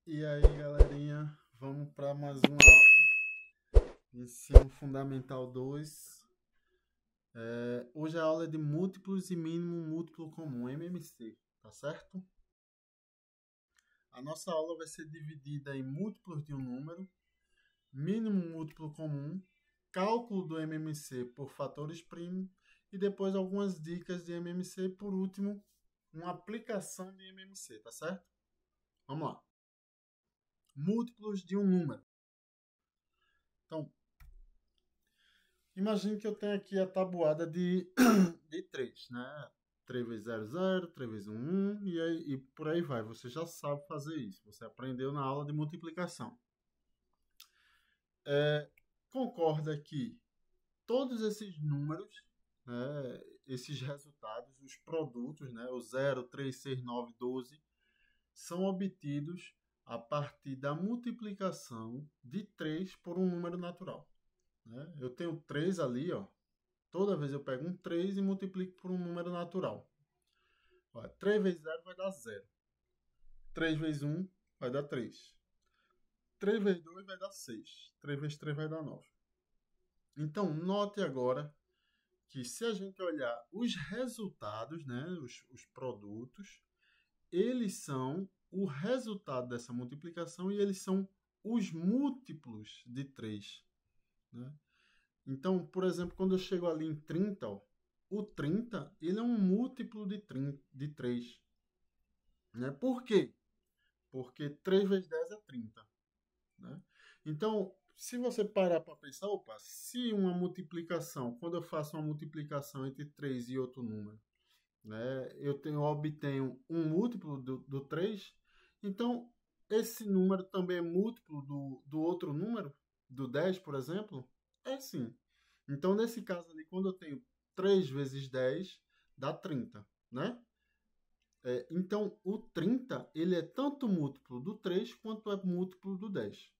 E aí, galerinha, vamos para mais uma aula, Ensino Fundamental 2. Hoje a aula é de múltiplos e mínimo múltiplo comum, MMC, tá certo? A nossa aula vai ser dividida em múltiplos de um número, mínimo múltiplo comum, cálculo do MMC por fatores primos e depois algumas dicas de MMC e por último, uma aplicação de MMC, tá certo? Vamos lá. Múltiplos de um número. Então, imagine que eu tenho aqui a tabuada de 3, né? 3 vezes 0, 0, 3 vezes 1, 1, e por aí vai. Você já sabe fazer isso. Você aprendeu na aula de multiplicação. Concorda que todos esses números, né, esses resultados, os produtos, né, o 0, 3, 6, 9, 12, são obtidos a partir da multiplicação de 3 por um número natural. Né? Eu tenho 3 ali, ó. Toda vez eu pego um 3 e multiplico por um número natural. Olha, 3 vezes 0 vai dar 0. 3 vezes 1 vai dar 3. 3 vezes 2 vai dar 6. 3 vezes 3 vai dar 9. Então, note agora que se a gente olhar os resultados, né, os produtos, eles são o resultado dessa multiplicação e eles são os múltiplos de 3. Né? Então, por exemplo, quando eu chego ali em 30, ó, o 30 ele é um múltiplo de 3. Né? Por quê? Porque 3 vezes 10 é 30. Né? Então, se você parar para pensar, opa, se uma multiplicação, quando eu faço uma multiplicação entre 3 e outro número, né, eu obtenho um múltiplo do 3, então esse número também é múltiplo do outro número, do 10, por exemplo? É sim. Então, nesse caso ali, quando eu tenho 3 vezes 10, dá 30, né? Então, o 30 ele é tanto múltiplo do 3 quanto é múltiplo do 10.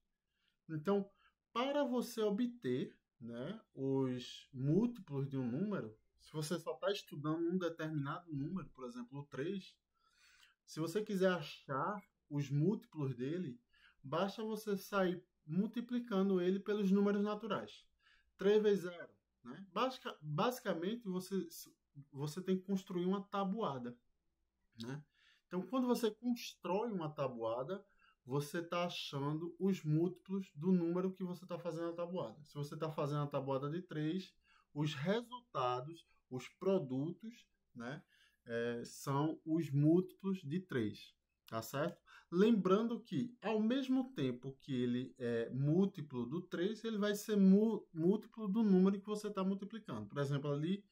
Então, para você obter, né, os múltiplos de um número, se você só está estudando um determinado número, por exemplo, o 3, se você quiser achar os múltiplos dele, basta você sair multiplicando ele pelos números naturais. 3 vezes 0. Né? Basicamente, você tem que construir uma tabuada. Né? Então, quando você constrói uma tabuada, você está achando os múltiplos do número que você está fazendo a tabuada. Se você está fazendo a tabuada de 3, os resultados, os produtos, né, são os múltiplos de 3. Tá certo? Lembrando que, ao mesmo tempo que ele é múltiplo do 3, ele vai ser múltiplo do número que você está multiplicando. Por exemplo, ali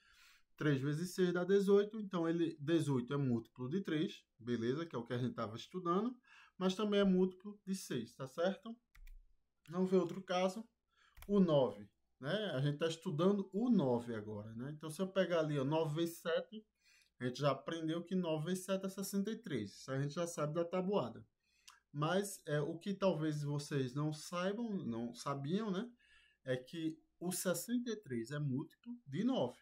3 vezes 6 dá 18, então 18 é múltiplo de 3, beleza? Que é o que a gente estava estudando, mas também é múltiplo de 6, tá certo? Vamos ver outro caso, o 9, né? A gente está estudando o 9 agora, né? Então, se eu pegar ali, ó, 9 vezes 7, a gente já aprendeu que 9 vezes 7 é 63, isso a gente já sabe da tabuada. Mas o que talvez vocês não saibam, não sabiam, né? É que o 63 é múltiplo de 9,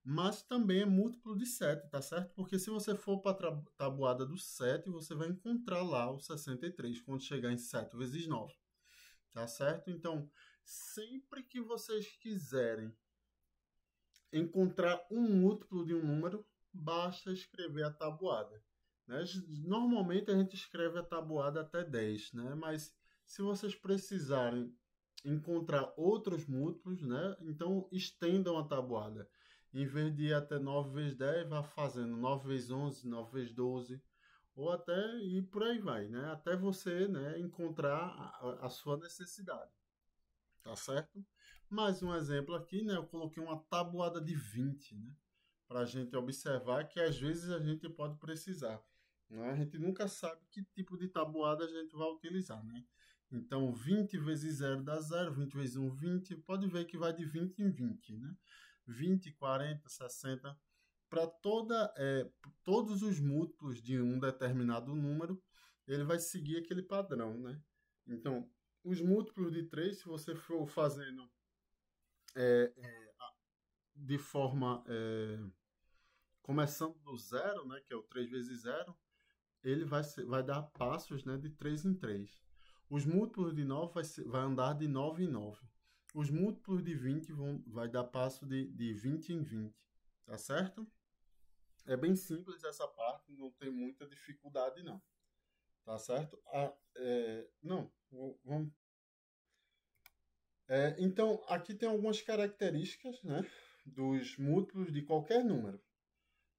mas também é múltiplo de 7, tá certo? Porque se você for para a tabuada do 7, você vai encontrar lá o 63 quando chegar em 7 vezes 9, tá certo? Então, sempre que vocês quiserem encontrar um múltiplo de um número, basta escrever a tabuada. Né? Normalmente a gente escreve a tabuada até 10, né? Mas se vocês precisarem encontrar outros múltiplos, né? Então estendam a tabuada. Em vez de ir até 9 vezes 10, vá fazendo 9 vezes 11, 9 vezes 12, ou até e por aí vai, né? Até você, né, encontrar a sua necessidade. Tá certo? Mais um exemplo aqui, né? Eu coloquei uma tabuada de 20, né? Para a gente observar que às vezes a gente pode precisar. Né? A gente nunca sabe que tipo de tabuada a gente vai utilizar, né? Então, 20 vezes 0 dá 0, 20 vezes 1, 20. Pode ver que vai de 20 em 20, né? 20, 40, 60. Para todos os múltiplos de um determinado número, ele vai seguir aquele padrão, né? Então, os múltiplos de 3, se você for fazendo é, é, de forma começando do zero, né, que é o 3 vezes 0, ele vai dar passos, né, de 3 em 3. Os múltiplos de 9 vai andar de 9 em 9. Os múltiplos de 20 vai dar passo de 20 em 20. Tá certo? É bem simples essa parte, não tem muita dificuldade, não. Tá certo? Não, vamos. Então, aqui tem algumas características, né, dos múltiplos de qualquer número.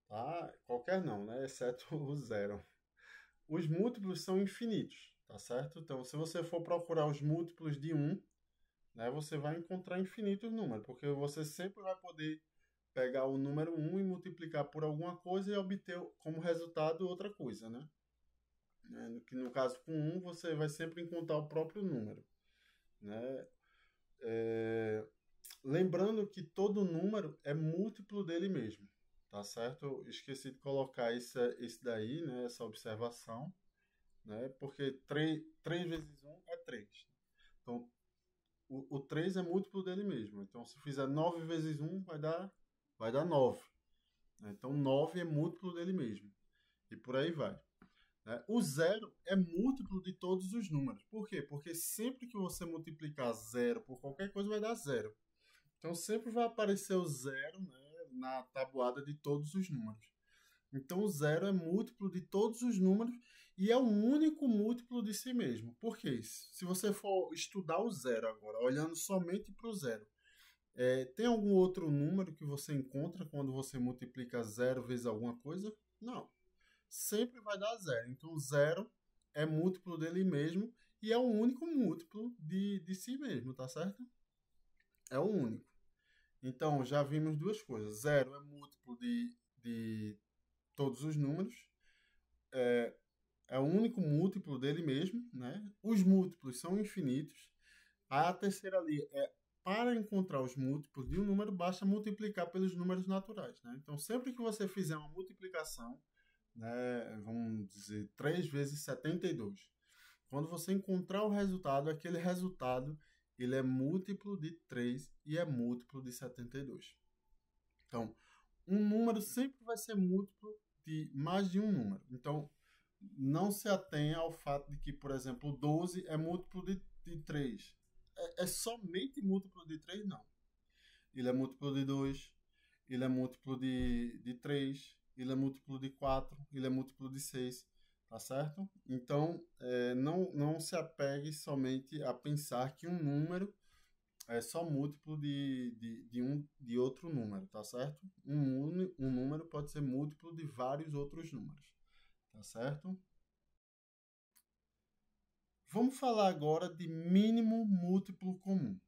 Tá? Qualquer não, né? Exceto o zero. Os múltiplos são infinitos, tá certo? Então, se você for procurar os múltiplos de 1, né, você vai encontrar infinitos números, porque você sempre vai poder pegar o número 1 e multiplicar por alguma coisa e obter como resultado outra coisa, né? Que no caso, com 1, você vai sempre encontrar o próprio número, né? Lembrando que todo número é múltiplo dele mesmo, tá certo? Eu esqueci de colocar esse daí, né? Essa observação, né? Porque 3 vezes 1 é 3. Então, o 3 é múltiplo dele mesmo. Então, se fizer 9 vezes 1, vai dar 9. Então, 9 é múltiplo dele mesmo. E por aí vai. Né? O zero é múltiplo de todos os números. Por quê? Porque sempre que você multiplicar zero por qualquer coisa, vai dar zero. Então, sempre vai aparecer o zero, né, na tabuada de todos os números. Então, o zero é múltiplo de todos os números e é o único múltiplo de si mesmo. Por quê? Se você for estudar o zero agora, olhando somente para o zero, tem algum outro número que você encontra quando você multiplica zero vezes alguma coisa? Não. Sempre vai dar zero. Então, zero é múltiplo dele mesmo e é o único múltiplo de si mesmo, tá certo? É o único. Então, já vimos duas coisas. Zero é múltiplo de todos os números. É o único múltiplo dele mesmo, né? Os múltiplos são infinitos. A terceira ali para encontrar os múltiplos de um número, basta multiplicar pelos números naturais, né? Então, sempre que você fizer uma multiplicação, né, vamos dizer 3 vezes 72, quando você encontrar o resultado, aquele resultado ele é múltiplo de 3 e é múltiplo de 72. Então, um número sempre vai ser múltiplo de mais de um número. Então, não se atenha ao fato de que, por exemplo, 12 é múltiplo de 3. É somente múltiplo de 3? Não. Ele é múltiplo de 2, ele é múltiplo de 3, ele é múltiplo de 4, ele é múltiplo de 6, tá certo? Então, não se apegue somente a pensar que um número é só múltiplo de outro número, tá certo? Um número pode ser múltiplo de vários outros números, tá certo? Vamos falar agora de mínimo múltiplo comum.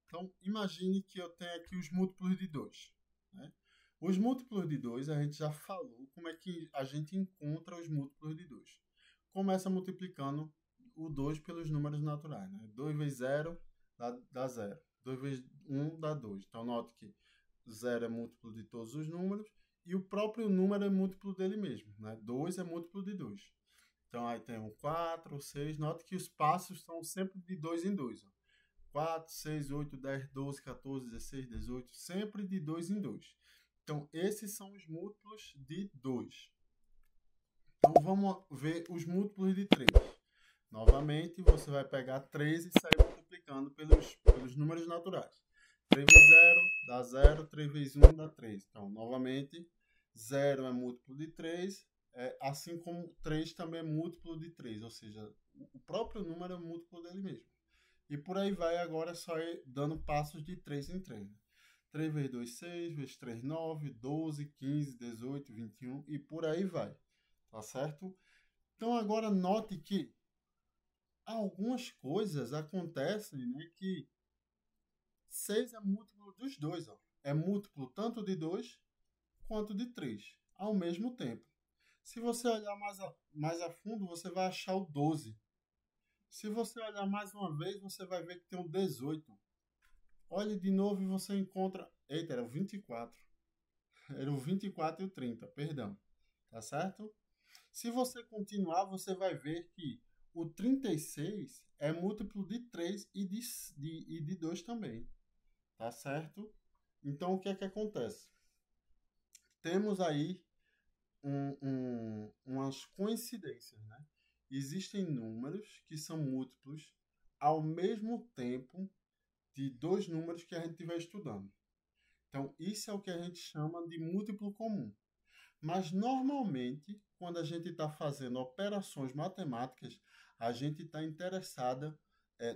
Então, imagine que eu tenho aqui os múltiplos de 2. Né? Os múltiplos de 2, a gente já falou como é que a gente encontra os múltiplos de 2. Começa multiplicando o 2 pelos números naturais. Né? 2 vezes 0 dá 0. 2 vezes 1 dá 2. Então, note que 0 é múltiplo de todos os números e o próprio número é múltiplo dele mesmo. Né? 2 é múltiplo de 2. Então, aí tem o 4, o 6. Note que os passos são sempre de 2 em 2. 4, 6, 8, 10, 12, 14, 16, 18, sempre de 2 em 2. Então, esses são os múltiplos de 2. Então, vamos ver os múltiplos de 3. Novamente, você vai pegar 3 e sair multiplicando pelos números naturais. 3 vezes 0 dá 0, 3 vezes 1 dá 3. Então, novamente, 0 é múltiplo de 3, assim como 3 também é múltiplo de 3, ou seja, o próprio número é múltiplo dele mesmo. E por aí vai agora só ir dando passos de 3 em 3. 3 vezes 2, 6, vezes 3, 9, 12, 15, 18, 21 e por aí vai. Tá certo? Então agora note que algumas coisas acontecem, né, que 6 é múltiplo dos dois. Ó. É múltiplo tanto de 2 quanto de 3 ao mesmo tempo. Se você olhar mais a fundo, você vai achar o 12. Se você olhar mais uma vez, você vai ver que tem o 18. Olhe de novo e você encontra... Eita, era o 24. Era o 24 e o 30, perdão. Tá certo? Se você continuar, você vai ver que o 36 é múltiplo de 3 e de 2 também. Tá certo? Então, o que é que acontece? Temos aí umas coincidências, né? Existem números que são múltiplos ao mesmo tempo de dois números que a gente estiver estudando. Então, isso é o que a gente chama de múltiplo comum. Mas, normalmente, quando a gente está fazendo operações matemáticas, a gente está interessada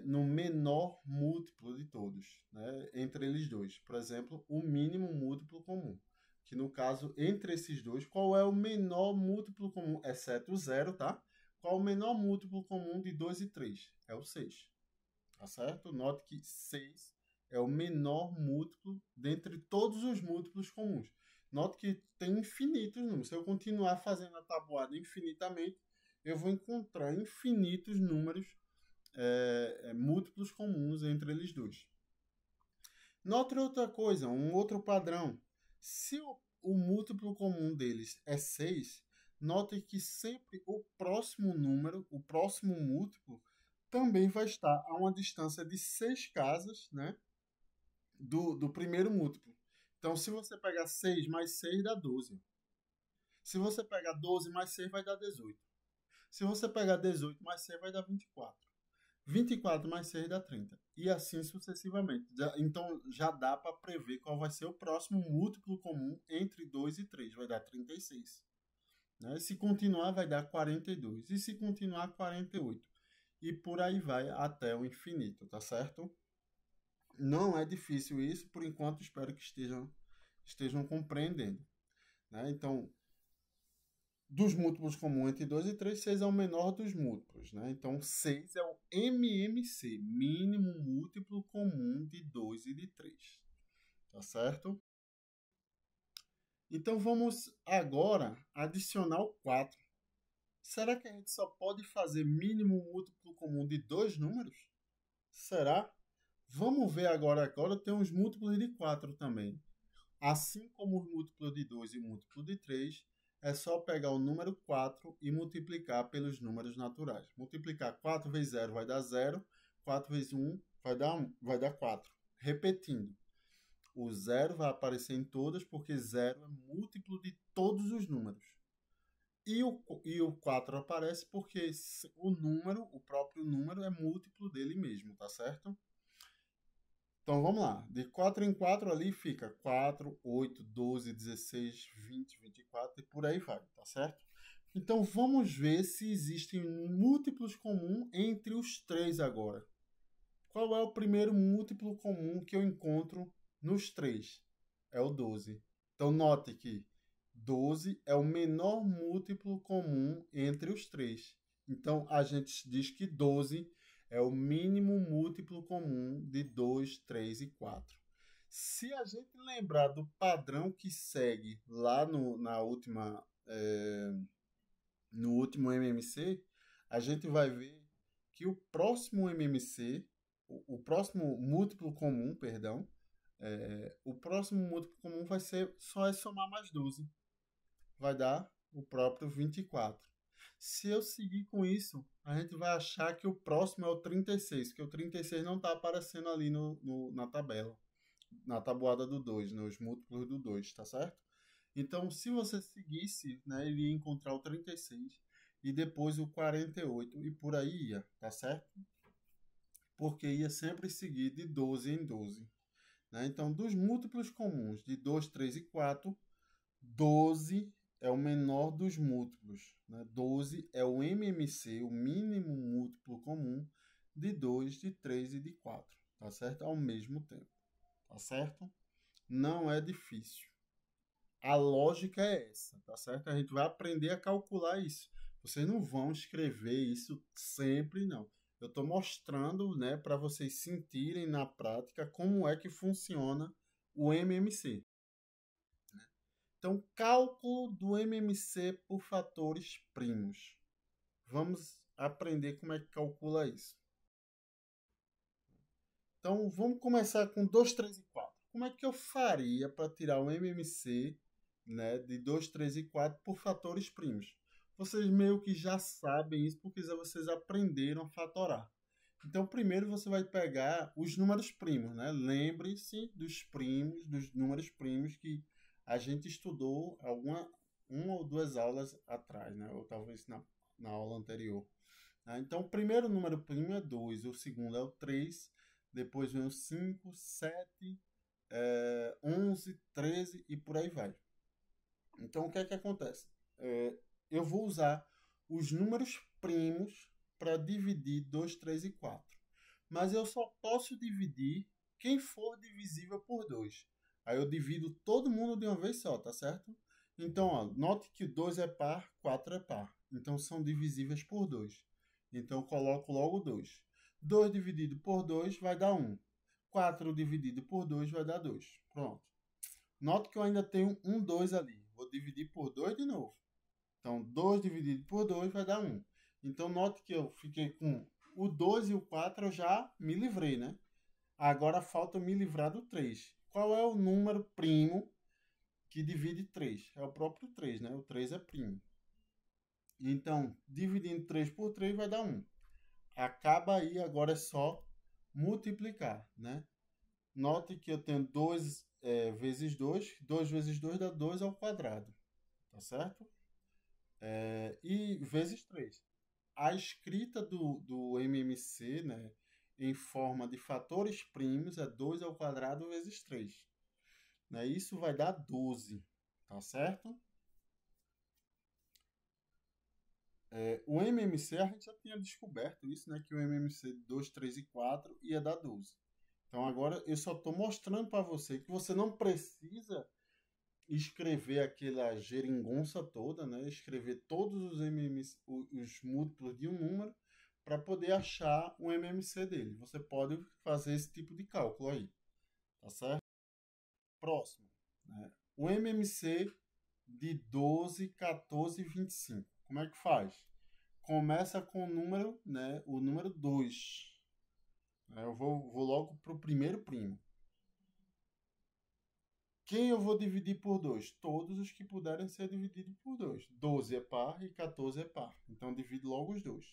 no menor múltiplo de todos, né? Entre eles dois. Por exemplo, o mínimo múltiplo comum. Que, no caso, entre esses dois, qual é o menor múltiplo comum, exceto o zero, tá? Qual o menor múltiplo comum de 2 e 3? É o 6. Tá certo? Note que 6 é o menor múltiplo dentre todos os múltiplos comuns. Note que tem infinitos números. Se eu continuar fazendo a tabuada infinitamente, eu vou encontrar infinitos números múltiplos comuns entre eles dois. Note outra coisa, um outro padrão. Se o múltiplo comum deles é 6, note que sempre o próximo número, o próximo múltiplo, também vai estar a uma distância de 6 casas, né, do primeiro múltiplo. Então, se você pegar 6 mais 6, dá 12. Se você pegar 12 mais 6, vai dar 18. Se você pegar 18 mais 6, vai dar 24. 24 mais 6 dá 30. E assim sucessivamente. Então, já dá para prever qual vai ser o próximo múltiplo comum entre 2 e 3. Vai dar 36. Né? Se continuar, vai dar 42. E se continuar, 48. E por aí vai até o infinito, tá certo? Não é difícil isso, por enquanto espero que estejam compreendendo. Né? Então, dos múltiplos comuns entre 2 e 3, 6 é o menor dos múltiplos. Né? Então, 6 é o MMC, mínimo múltiplo comum de 2 e de 3. Tá certo? Então, vamos agora adicionar o 4. Será que a gente só pode fazer mínimo múltiplo comum de dois números? Será? Vamos ver agora. Agora tem os múltiplos de 4 também. Assim como os múltiplos de 2 e o múltiplo de 3, é só pegar o número 4 e multiplicar pelos números naturais. Multiplicar 4 vezes 0 vai dar 0, 4 vezes 1 vai dar 4. Repetindo, o 0 vai aparecer em todas porque 0 é múltiplo de todos os números. E o 4 aparece porque o próprio número, é múltiplo dele mesmo, tá certo? Então vamos lá. De 4 em 4 ali fica 4, 8, 12, 16, 20, 24 e por aí vai, tá certo? Então vamos ver se existem múltiplos comuns entre os três agora. Qual é o primeiro múltiplo comum que eu encontro nos três? É o 12. Então note que 12 é o menor múltiplo comum entre os três. Então a gente diz que 12 é o mínimo múltiplo comum de 2, 3 e 4. Se a gente lembrar do padrão que segue lá no último MMC, a gente vai ver que o próximo MMC, o próximo múltiplo comum, perdão, o próximo múltiplo comum vai ser só somar mais 12. Vai dar o próprio 24. Se eu seguir com isso, a gente vai achar que o próximo é o 36, que o 36 não está aparecendo ali na tabela, na tabuada do 2, nos múltiplos do 2, tá certo? Então, se você seguisse, né, ele ia encontrar o 36 e depois o 48 e por aí ia, tá certo? Porque ia sempre seguir de 12 em 12. Né? Então, dos múltiplos comuns de 2, 3 e 4, 12 é o menor dos múltiplos. Né? 12 é o MMC, o mínimo múltiplo comum de 2, de 3 e de 4. Tá certo? Ao mesmo tempo. Tá certo? Não é difícil. A lógica é essa, tá certo? A gente vai aprender a calcular isso. Vocês não vão escrever isso sempre, não. Eu estou mostrando, né, para vocês sentirem na prática como é que funciona o MMC. Então, cálculo do MMC por fatores primos. Vamos aprender como é que calcula isso. Então, vamos começar com 2, 3 e 4. Como é que eu faria para tirar o MMC, né, de 2, 3 e 4 por fatores primos? Vocês meio que já sabem isso porque vocês aprenderam a fatorar. Então, primeiro você vai pegar os números primos, né? Lembre-se dos primos, dos números primos que a gente estudou uma ou duas aulas atrás, né? Ou talvez na aula anterior. Né? Então, o primeiro número primo é 2, o segundo é o 3, depois vem o 5, 7, 11, 13 e por aí vai. Então, o que é que acontece? Eu vou usar os números primos para dividir 2, 3 e 4. Mas eu só posso dividir quem for divisível por 2. Aí eu divido todo mundo de uma vez só, tá certo? Então, ó, note que 2 é par, 4 é par. Então, são divisíveis por 2. Então, eu coloco logo 2. 2 dividido por 2 vai dar 1. 4 dividido por 2 vai dar 2. Pronto. Note que eu ainda tenho um 2 ali. Vou dividir por 2 de novo. Então, 2 dividido por 2 vai dar 1. Então, note que eu fiquei com o 2 e o 4, eu já me livrei, né? Agora falta me livrar do 3. Qual é o número primo que divide 3? É o próprio 3, né? O 3 é primo. Então, dividindo 3 por 3 vai dar 1. Acaba aí, agora é só multiplicar, né? Note que eu tenho 2 vezes 2. 2 vezes 2 dá 2 ao quadrado, tá certo? E vezes 3. A escrita do MMC, né, em forma de fatores primos é 2 ao quadrado vezes 3. Né? Isso vai dar 12, tá certo? O MMC, a gente já tinha descoberto isso, né, que o MMC de 2, 3 e 4 ia dar 12. Então agora eu só estou mostrando para você que você não precisa escrever aquela geringonça toda, né? Escrever todos os MMC, os múltiplos de um número para poder achar o MMC dele. Você pode fazer esse tipo de cálculo aí, tá certo? Próximo, né? O MMC de 12, 14 e 25. Como é que faz? Começa com o número, né? O número 2. Eu vou logo para o primeiro primo. Quem eu vou dividir por 2? Todos os que puderem ser divididos por 2. 12 é par e 14 é par. Então, divido logo os dois.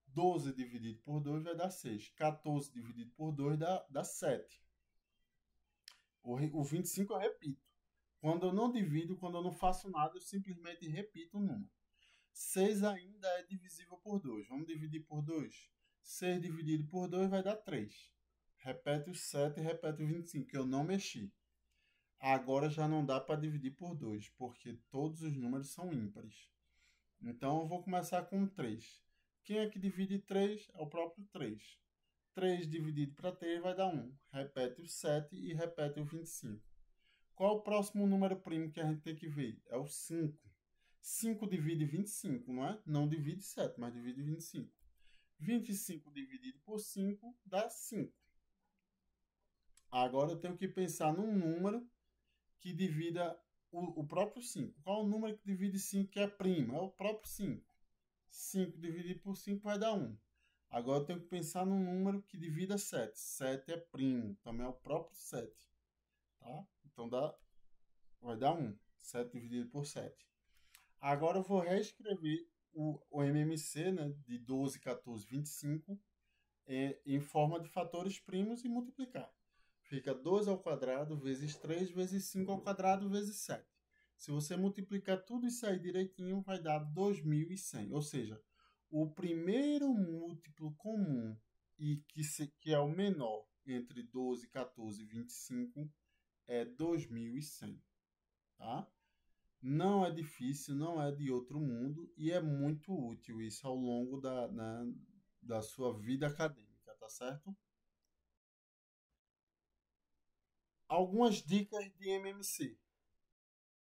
12 dividido por 2 vai dar 6. 14 dividido por 2 dá 7. O 25 eu repito. Quando eu não divido, quando eu não faço nada, eu simplesmente repito o número. 6 ainda é divisível por 2. Vamos dividir por 2? 6 dividido por 2 vai dar 3. Repete o 7 e repete o 25, que eu não mexi. Agora já não dá para dividir por 2, porque todos os números são ímpares. Então eu vou começar com 3. Quem é que divide 3? É o próprio 3. 3 dividido para 3 vai dar 1. Repete o 7 e repete o 25. Qual o próximo número primo que a gente tem que ver? É o 5. 5 divide 25, não é? Não divide 7, mas divide 25. 25 dividido por 5 dá 5. Agora eu tenho que pensar num número que divida o próprio 5. Qual o número que divide 5 que é primo? É o próprio 5. 5 dividido por 5 vai dar 1. Agora eu tenho que pensar num número que divida 7. 7 é primo, também é o próprio 7. Tá? Então vai dar 1. 7 dividido por 7. Agora eu vou reescrever o MMC, né, de 12, 14, 25 em forma de fatores primos e multiplicar. Fica 2 ao quadrado vezes 3 vezes 5 ao quadrado vezes 7. Se você multiplicar tudo isso aí direitinho, vai dar 2.100. Ou seja, o primeiro múltiplo comum e que é o menor entre 12, 14 e 25 é 2.100. Tá? Não é difícil, não é de outro mundo e é muito útil isso ao longo da sua vida acadêmica, tá certo? Algumas dicas de MMC.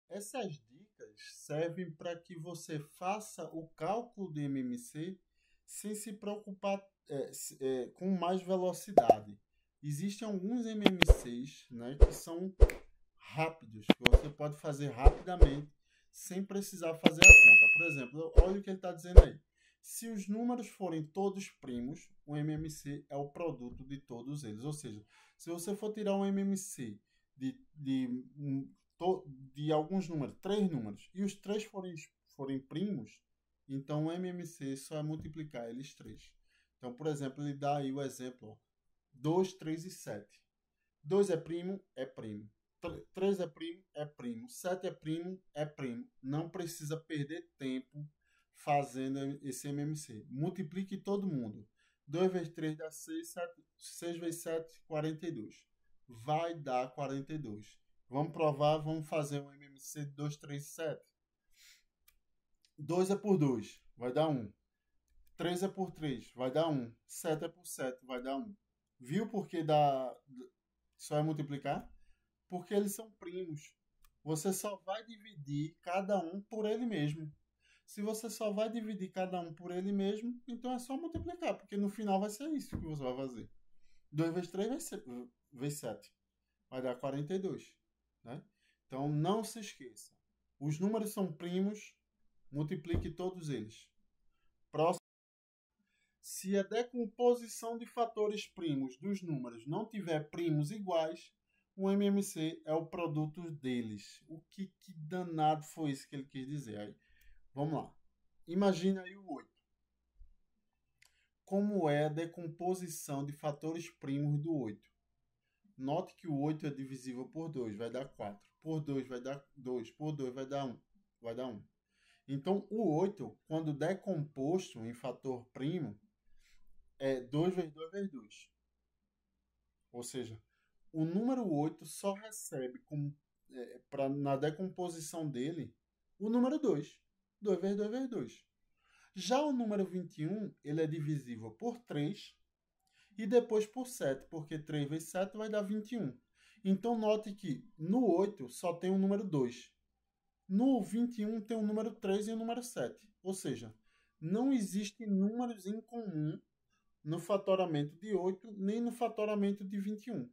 Essas dicas servem para que você faça o cálculo do MMC sem se preocupar com mais velocidade. Existem alguns MMCs, né, que são rápidos, que você pode fazer rapidamente sem precisar fazer a conta. Por exemplo, olha o que ele está dizendo aí. Se os números forem todos primos, o MMC é o produto de todos eles. Ou seja, se você for tirar um MMC de alguns números, 3 números, e os 3 forem primos, então o MMC só é multiplicar eles 3. Então, por exemplo, ele dá aí o exemplo, ó, 2, 3 e 7. 2 é primo? É primo. 3 é primo, é primo. 7 é primo, é primo. Não precisa perder tempo fazendo esse MMC. Multiplique todo mundo. 2 vezes 3 dá 6, 6 vezes 7, 42. Vai dar 42. Vamos provar, vamos fazer um MMC de 2, 3, 7. 2 é por 2, vai dar 1. 3 é por 3, vai dar 1. 7 é por 7, vai dar 1. Viu por que só é multiplicar? Porque eles são primos. Você só vai dividir cada um por ele mesmo. Se você só vai dividir cada um por ele mesmo, então é só multiplicar, porque no final vai ser isso que você vai fazer. 2 vezes 3 vezes 7. Vai dar 42. Né? Então não se esqueça. Os números são primos, multiplique todos eles. Próximo. Se a decomposição de fatores primos dos números não tiver primos iguais, o MMC é o produto deles. O que danado foi isso que ele quis dizer? Aí, vamos lá. Imagina aí o 8. Como é a decomposição de fatores primos do 8? Note que o 8 é divisível por 2, vai dar 4. Por 2 vai dar 2. Por 2 vai dar 1. Vai dar 1. Então, o 8, quando decomposto em fator primo, é 2 vezes 2 vezes 2. Ou seja, o número 8 só recebe na decomposição dele o número 2. 2 vezes 2 vezes 2. Já o número 21, ele é divisível por 3 e depois por 7, porque 3 vezes 7 vai dar 21. Então, note que no 8 só tem o número 2. No 21 tem o número 3 e o número 7. Ou seja, não existem números em comum no fatoramento de 8 nem no fatoramento de 21.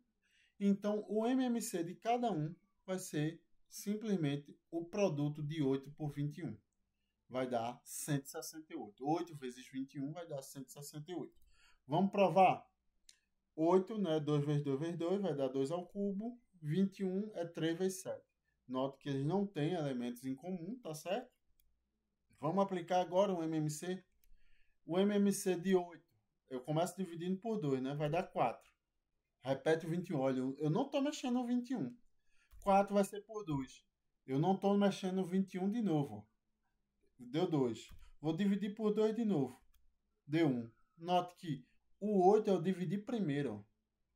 Então, o MMC de cada um vai ser simplesmente o produto de 8 por 21. Vai dar 168. 8 vezes 21 vai dar 168. Vamos provar? 8, né? 2 vezes 2 vezes 2 vai dar 2 ao cubo. 21 é 3 vezes 7. Note que eles não têm elementos em comum, tá certo? Vamos aplicar agora o MMC. O MMC de 8, eu começo dividindo por 2, né? Vai dar 4. Repete o 21. Olha, eu não estou mexendo no 21. 4 vai ser por 2. Eu não estou mexendo no 21 de novo. Deu 2. Vou dividir por 2 de novo. Deu 1. Note que o 8 eu dividi primeiro.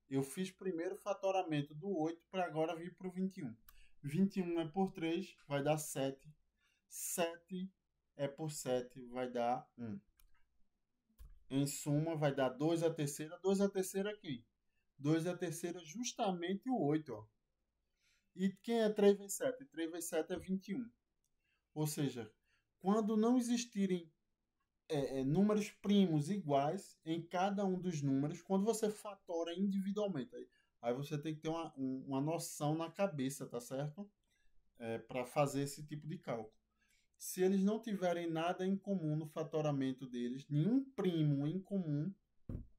Eu fiz primeiro o fatoramento do 8 para agora vir para o 21. 21 é por 3, vai dar 7. 7 é por 7, vai dar 1. Em suma, vai dar 2 a terceira. 2 a terceira aqui. 2 a terceira justamente o 8. Ó. E quem é 3 vezes 7? 3 vezes 7 é 21. Ou seja, quando não existirem números primos iguais em cada um dos números, quando você fatora individualmente, aí você tem que ter uma noção na cabeça, tá certo? Para fazer esse tipo de cálculo. Se eles não tiverem nada em comum no fatoramento deles, nenhum primo em comum,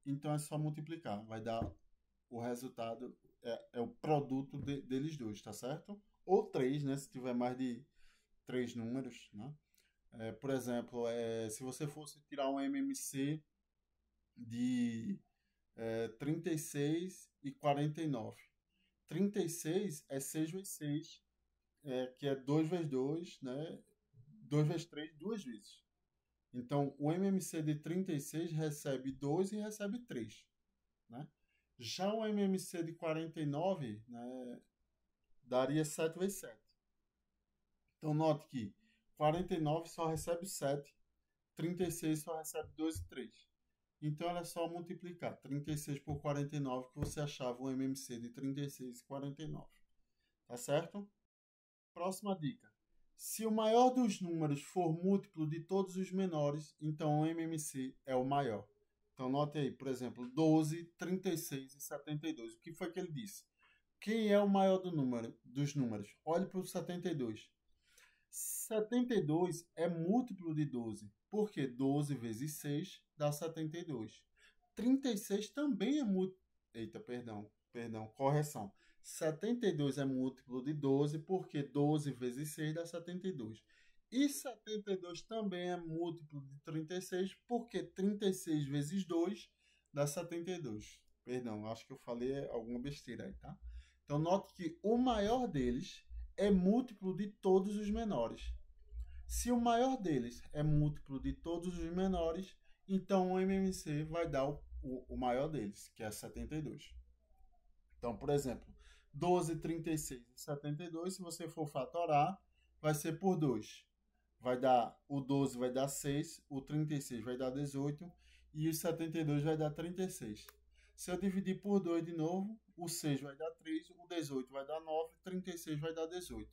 então é só multiplicar. Vai dar o resultado, é o produto deles dois, tá certo? Ou 3, né? Se tiver mais de 3 números, né? Por exemplo, se você fosse tirar um MMC de 36 e 49. 36 é 6 vezes 6, que é 2 vezes 2, né? 2 vezes 3, duas vezes. Então, o MMC de 36 recebe 2 e recebe 3. Né? Já o MMC de 49, né, daria 7 vezes 7. Então, note que 49 só recebe 7, 36 só recebe 2 e 3. Então, era só multiplicar 36 por 49 que você achava o MMC de 36 e 49. Tá certo? Próxima dica. Se o maior dos números for múltiplo de todos os menores, então o MMC é o maior. Então, note aí, por exemplo, 12, 36 e 72. O que foi que ele disse? Quem é o maior dos números? Olhe para o 72. 72 é múltiplo de 12. Por quê? 12 vezes 6 dá 72. 36 também é múltiplo... Eita, perdão, correção. 72 é múltiplo de 12, porque 12 vezes 6 dá 72. E 72 também é múltiplo de 36, porque 36 vezes 2 dá 72. Perdão, acho que eu falei alguma besteira aí, tá? Então, note que o maior deles é múltiplo de todos os menores. Se o maior deles é múltiplo de todos os menores, então o MMC vai dar o maior deles, que é 72. Então, por exemplo, 12, 36 e 72, se você for fatorar, vai ser por 2. O 12 vai dar 6, o 36 vai dar 18 e o 72 vai dar 36. Se eu dividir por 2 de novo, o 6 vai dar 3, o 18 vai dar 9, o 36 vai dar 18.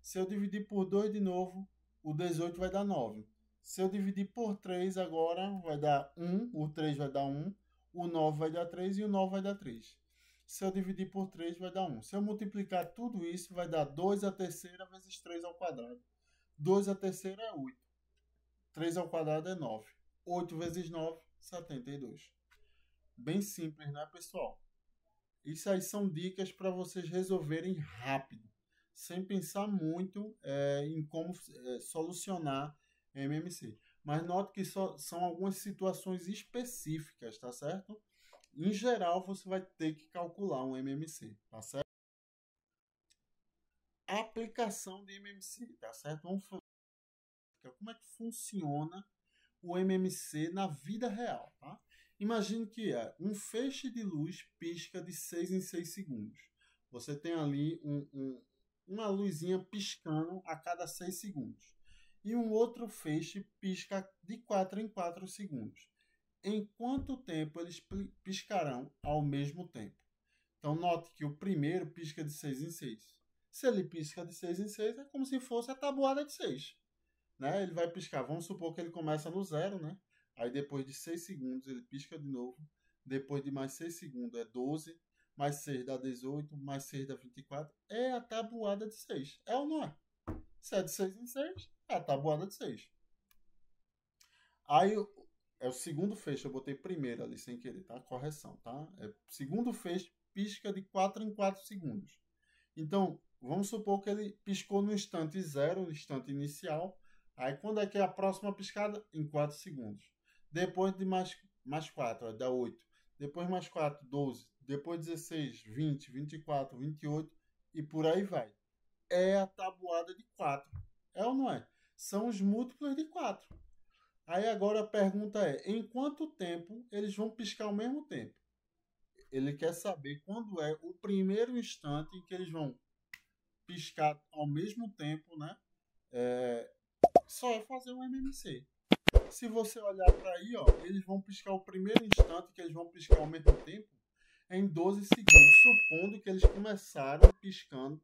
Se eu dividir por 2 de novo, o 18 vai dar 9. Se eu dividir por 3 agora, vai dar 1, o 3 vai dar 1, o 9 vai dar 3 e o 9 vai dar 3. Se eu dividir por 3, vai dar 1. Se eu multiplicar tudo isso, vai dar 2 à terceira vezes 3 ao quadrado. 2 à terceira é 8. 3 ao quadrado é 9. 8 vezes 9, 72. Bem simples, né, pessoal? Isso aí são dicas para vocês resolverem rápido, sem pensar muito em como solucionar MMC. Mas note que são algumas situações específicas, tá certo? Em geral, você vai ter que calcular um MMC, tá certo? Aplicação de MMC, tá certo? Vamos falar como é que funciona o MMC na vida real, tá? Imagine que um feixe de luz pisca de 6 em 6 segundos. Você tem ali uma luzinha piscando a cada 6 segundos. E um outro feixe pisca de 4 em 4 segundos. Em quanto tempo eles piscarão ao mesmo tempo? Então, note que o primeiro pisca de 6 em 6. Se ele pisca de 6 em 6, é como se fosse a tabuada de 6. Né? Ele vai piscar, vamos supor que ele começa no 0, né? Aí depois de 6 segundos ele pisca de novo. Depois de mais 6 segundos é 12. Mais 6 dá 18. Mais 6 dá 24. É a tabuada de 6. É ou não é? Se é de 6 em 6, é a tabuada de 6. Aí é o segundo feixe. Eu botei primeiro ali sem querer, tá? Correção, tá? Segundo feixe pisca de 4 em 4 segundos. Então, vamos supor que ele piscou no instante 0, no instante inicial. Aí, quando é que é a próxima piscada? Em 4 segundos. Depois de mais 4, dá 8. Depois mais 4, 12. Depois 16, 20, 24, 28 e por aí vai. É a tabuada de 4. É ou não é? São os múltiplos de 4. Aí agora a pergunta é, em quanto tempo eles vão piscar ao mesmo tempo? Ele quer saber quando é o primeiro instante em que eles vão piscar ao mesmo tempo, né? Só é fazer um MMC. Se você olhar para aí, ó, eles vão piscar o primeiro instante que eles vão piscar ao mesmo tempo em 12 segundos, supondo que eles começaram piscando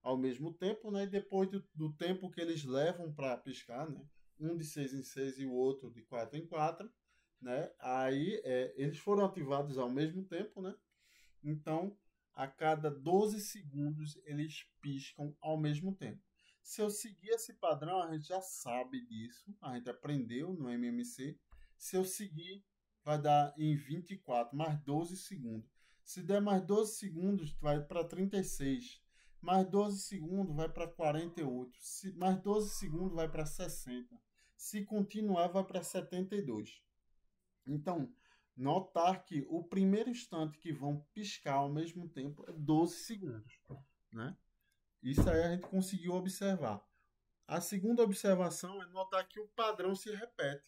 ao mesmo tempo, né? E depois do tempo que eles levam para piscar, né? Um de 6 em 6 e o outro de 4 em 4, né? Aí eles foram ativados ao mesmo tempo, né? Então, a cada 12 segundos eles piscam ao mesmo tempo. Se eu seguir esse padrão, a gente já sabe disso, a gente aprendeu no MMC. Se eu seguir, vai dar em 24, mais 12 segundos. Se der mais 12 segundos, vai para 36. Mais 12 segundos, vai para 48. Mais 12 segundos, vai para 60. Se continuar, vai para 72. Então, notar que o primeiro instante que vão piscar ao mesmo tempo é 12 segundos, né? Isso aí a gente conseguiu observar. A segunda observação é notar que o padrão se repete.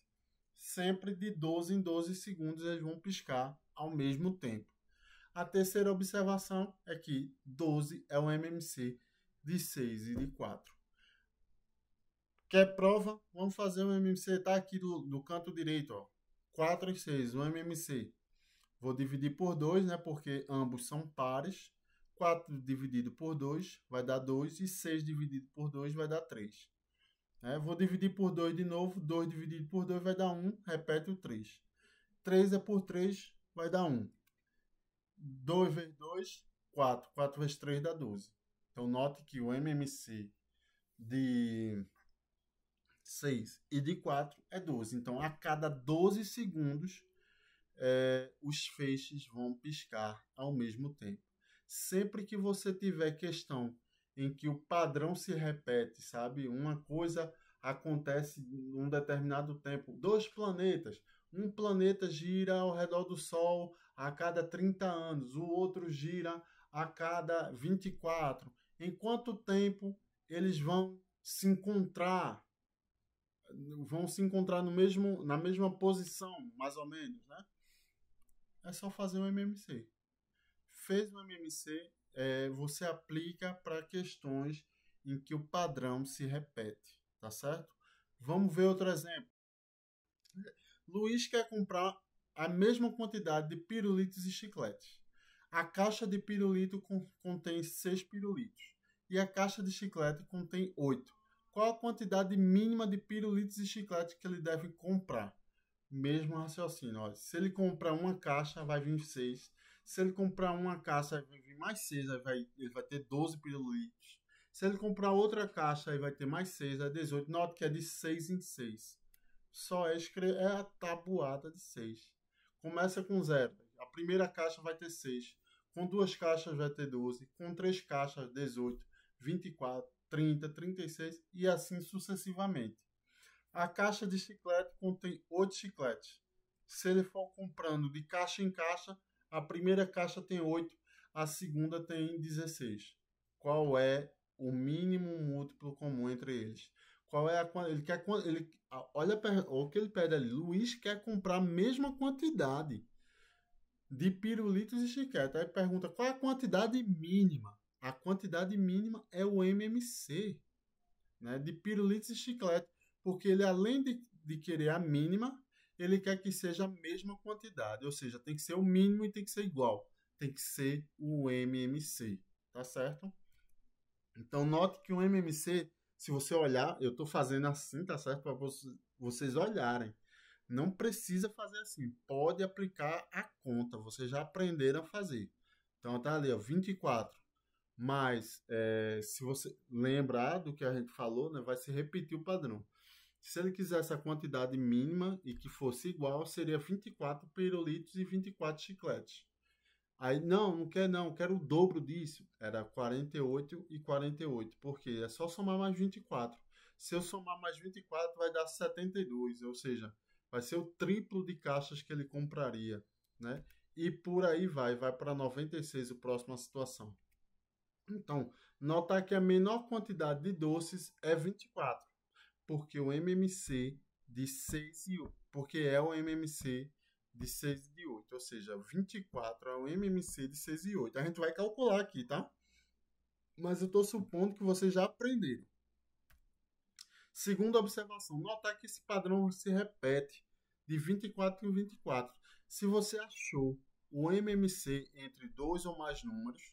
Sempre de 12 em 12 segundos eles vão piscar ao mesmo tempo. A terceira observação é que 12 é um MMC de 6 e de 4. Quer prova? Vamos fazer um MMC, tá aqui do canto direito, ó. 4 e 6, um MMC. Vou dividir por 2, né, porque ambos são pares. 4 dividido por 2 vai dar 2 e 6 dividido por 2 vai dar 3. Vou dividir por 2 de novo. 2 dividido por 2 vai dar 1. Repete o 3. 3 é por 3, vai dar 1. 2 vezes 2, 4. 4 vezes 3 dá 12. Então, note que o MMC de 6 e de 4 é 12. Então, a cada 12 segundos, os feixes vão piscar ao mesmo tempo. Sempre que você tiver questão em que o padrão se repete, sabe? Uma coisa acontece em um determinado tempo. 2 planetas. Um planeta gira ao redor do Sol a cada 30 anos. O outro gira a cada 24. Em quanto tempo eles vão se encontrar? Vão se encontrar na mesma posição, mais ou menos, né? É só fazer um MMC. Fez um MMC, você aplica para questões em que o padrão se repete, tá certo? Vamos ver outro exemplo. Luiz quer comprar a mesma quantidade de pirulitos e chicletes. A caixa de pirulito contém 6 pirulitos e a caixa de chiclete contém 8. Qual a quantidade mínima de pirulitos e chicletes que ele deve comprar? Mesmo raciocínio. Olha, se ele comprar uma caixa, vai vir 6. Se ele comprar uma caixa, vai vir mais 6. Ele vai ter 12 pirulitos. Se ele comprar outra caixa, aí vai ter mais 6, é 18. Note que é de 6 em 6. Só é a tabuada de 6. Começa com 0. A primeira caixa vai ter 6. Com duas caixas vai ter 12. Com três caixas, 18, 24, 30, 36 e assim sucessivamente. A caixa de chiclete contém 8 chicletes. Se ele for comprando de caixa em caixa, a primeira caixa tem 8, a segunda tem 16. Qual é o mínimo múltiplo comum entre eles? Qual é ele quer ele olha o que ele pede ali. Luiz quer comprar a mesma quantidade de pirulitos e chiclete. Aí pergunta qual é a quantidade mínima? A quantidade mínima é o MMC, né, de pirulitos e chiclete, porque ele além de querer a mínima, ele quer que seja a mesma quantidade, ou seja, tem que ser o mínimo e tem que ser igual, tem que ser o MMC, tá certo? Então note que o MMC, se você olhar, eu estou fazendo assim, tá certo? Para vocês olharem. Não precisa fazer assim, pode aplicar a conta, vocês já aprenderam a fazer. Então tá ali, ó, 24. Mas, se você lembrar do que a gente falou, né, vai se repetir o padrão. Se ele quisesse a quantidade mínima e que fosse igual, seria 24 pirulitos e 24 chicletes. Aí, não quer não, quero o dobro disso. Era 48 e 48, porque é só somar mais 24. Se eu somar mais 24, vai dar 72, ou seja, vai ser o triplo de caixas que ele compraria, né? E por aí vai para 96 a próxima situação. Então, notar que a menor quantidade de doces é 24, porque o MMC de 6 e 8, porque é o MMC de 6 e de 8, ou seja, 24 é o MMC de 6 e 8. A gente vai calcular aqui, tá? Mas eu estou supondo que vocês já aprenderam. Segunda observação, notar que esse padrão se repete de 24 em 24. Se você achou o MMC entre dois ou mais números,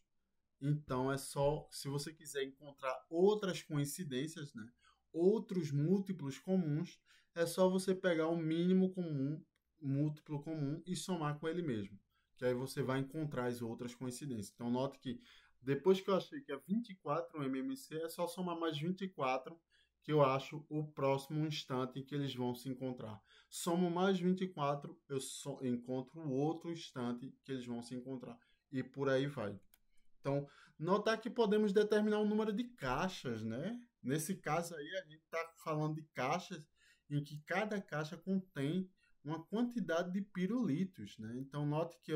então é só, se você quiser encontrar outras coincidências, né, outros múltiplos comuns, é só você pegar o mínimo comum, múltiplo comum e somar com ele mesmo, que aí você vai encontrar as outras coincidências. Então note que depois que eu achei que é 24 um MMC, é só somar mais 24, que eu acho o próximo instante em que eles vão se encontrar. Somo mais 24, eu encontro o outro instante que eles vão se encontrar. E por aí vai. Então, notar que podemos determinar o número de caixas, né? Nesse caso aí, a gente está falando de caixas em que cada caixa contém uma quantidade de pirulitos, né? Então, note que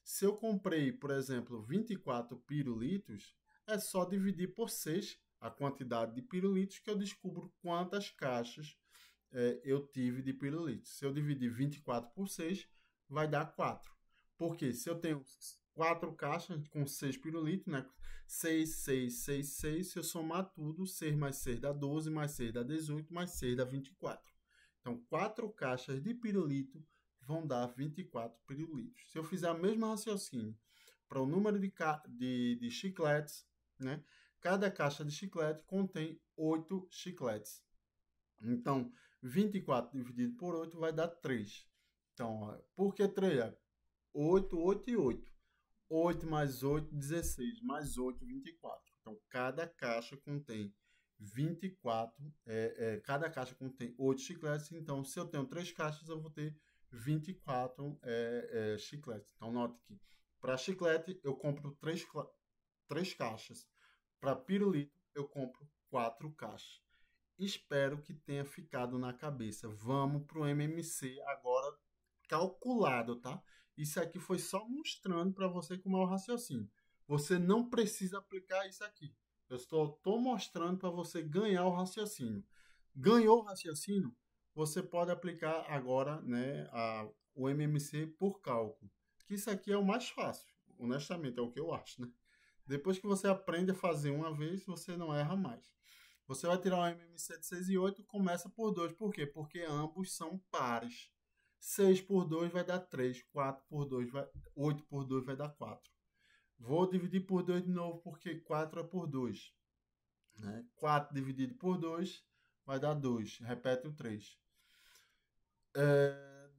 se eu comprei, por exemplo, 24 pirulitos, é só dividir por 6 a quantidade de pirulitos que eu descubro quantas caixas eu tive de pirulitos. Se eu dividir 24 por 6, vai dar 4. Porque se eu tenho 4 caixas com 6 pirulitos, né? 6, 6, 6, 6. Se eu somar tudo, 6 mais 6 dá 12, mais 6 dá 18, mais 6 dá 24. Então, 4 caixas de pirulito vão dar 24 pirulitos. Se eu fizer o mesmo raciocínio para o número de chicletes, né? Cada caixa de chiclete contém 8 chicletes. Então, 24 dividido por 8 vai dar 3. Então, por que 3? 8, 8 e 8. 8 mais 8, 16. Mais 8, 24. Então, cada caixa contém 24. Cada caixa contém 8 chicletes. Então, se eu tenho 3 caixas, eu vou ter 24 chicletes. Então, note que para chiclete, eu compro 3 caixas. Para pirulito, eu compro 4 caixas. Espero que tenha ficado na cabeça. Vamos para o MMC agora calculado, tá? Isso aqui foi só mostrando para você como é o raciocínio. Você não precisa aplicar isso aqui. Eu estou mostrando para você ganhar o raciocínio. Ganhou o raciocínio? Você pode aplicar agora, né, o MMC por cálculo. Que isso aqui é o mais fácil. Honestamente, é o que eu acho, né? Depois que você aprende a fazer uma vez, você não erra mais. Você vai tirar o MMC de 6 e 8, começa por 2. Por quê? Porque ambos são pares. 6 por 2 vai dar 3. 4 por 2 vai... 8 por 2 vai dar 4. Vou dividir por 2 de novo, porque 4 é por 2. Né? 4 dividido por 2 vai dar 2. Repete o 3.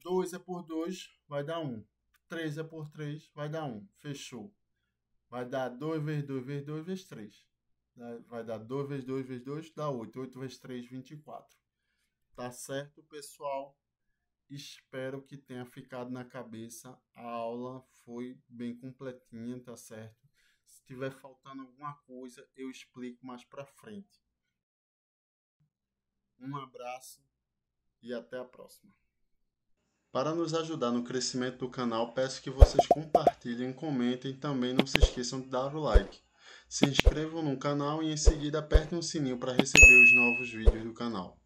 2 é por 2 vai dar 1. 3 é por 3 vai dar 1. Fechou. Vai dar 2 vezes 2 vezes 2 vezes 3. Vai dar 2 vezes 2 vezes 2 dá 8. 8 vezes 3, 24. Tá certo, pessoal? Espero que tenha ficado na cabeça. A aula foi bem completinha, tá certo? Se tiver faltando alguma coisa, eu explico mais pra frente. Um abraço e até a próxima. Para nos ajudar no crescimento do canal, peço que vocês compartilhem, comentem e também não se esqueçam de dar o like. Se inscrevam no canal e em seguida apertem o sininho para receber os novos vídeos do canal.